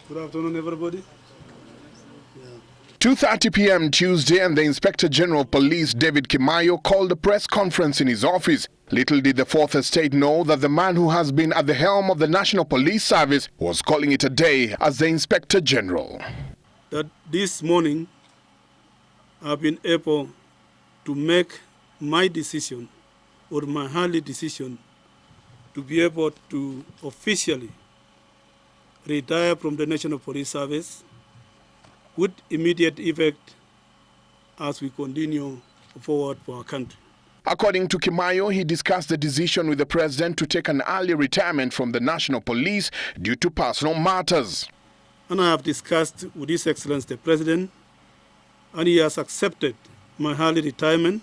Good afternoon, everybody. 2:30 p.m. Tuesday, and the Inspector General of Police, David Kimaiyo, called a press conference in his office. Little did the Fourth Estate know that the man who has been at the helm of the National Police Service was calling it a day as the Inspector General. That this morning, I've been able to make my decision, or my early decision, to be able to officially retire from the National Police Service with immediate effect as we continue forward for our country. According to Kimaiyo, he discussed the decision with the president to take an early retirement from the National Police due to personal matters. And I have discussed with His Excellency the President, and he has accepted my early retirement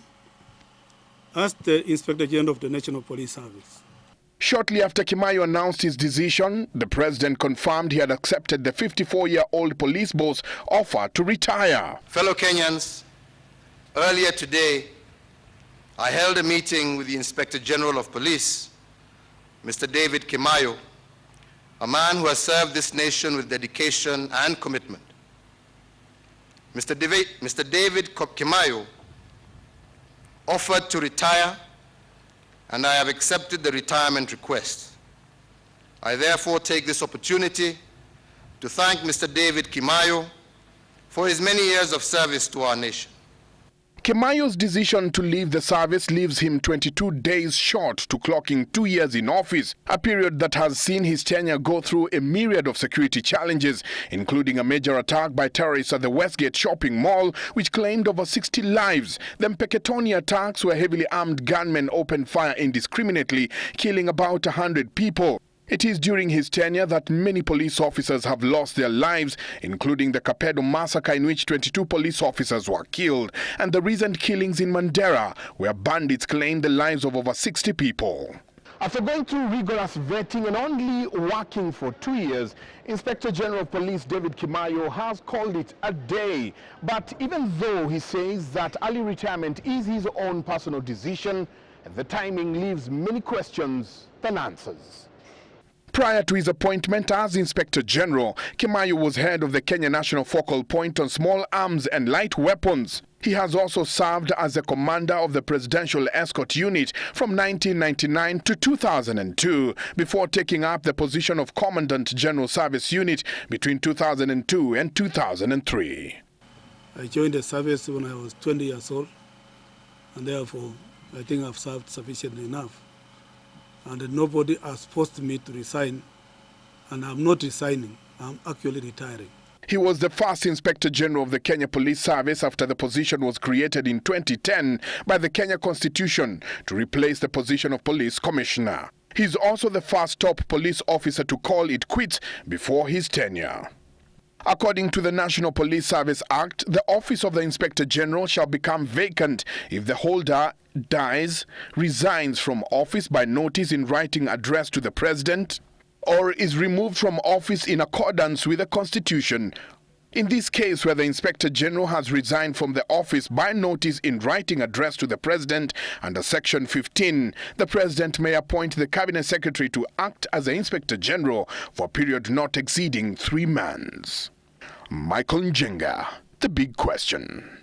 as the Inspector General of the National Police Service. Shortly after Kimaiyo announced his decision, the president confirmed he had accepted the 54-year-old police boss offer to retire. Fellow Kenyans, earlier today, I held a meeting with the Inspector General of Police, Mr. David Kimaiyo, a man who has served this nation with dedication and commitment. Mr. David Kimaiyo offered to retire, and I have accepted the retirement request. I therefore take this opportunity to thank Mr. David Kimaiyo for his many years of service to our nation. Kimaiyo's decision to leave the service leaves him 22 days short to clocking 2 years in office, a period that has seen his tenure go through a myriad of security challenges, including a major attack by terrorists at the Westgate shopping mall, which claimed over 60 lives, then Peketoni attacks where heavily armed gunmen opened fire indiscriminately, killing about 100 people. It is during his tenure that many police officers have lost their lives, including the Kapedo massacre in which 22 police officers were killed, and the recent killings in Mandera, where bandits claimed the lives of over 60 people. After going through rigorous vetting and only working for 2 years, Inspector General of Police David Kimaiyo has called it a day. But even though he says that early retirement is his own personal decision, the timing leaves many questions than answers. Prior to his appointment as Inspector General, Kimaiyo was head of the Kenya National Focal Point on Small Arms and Light Weapons. He has also served as the commander of the Presidential Escort Unit from 1999 to 2002, before taking up the position of Commandant General Service Unit between 2002 and 2003. I joined the service when I was 20 years old, and therefore I think I've served sufficiently enough. And nobody has forced me to resign, and I'm not resigning, I'm actually retiring. He was the first Inspector General of the Kenya Police Service after the position was created in 2010 by the Kenya Constitution to replace the position of Police Commissioner. He's also the first top police officer to call it quits before his tenure. According to the National Police Service Act, the office of the Inspector General shall become vacant if the holder dies, resigns from office by notice in writing addressed to the President, or is removed from office in accordance with the Constitution. In this case, where the Inspector General has resigned from the office by notice in writing addressed to the President under Section 15, the President may appoint the Cabinet Secretary to act as the Inspector General for a period not exceeding 3 months. Michael Njenga, The Big Question.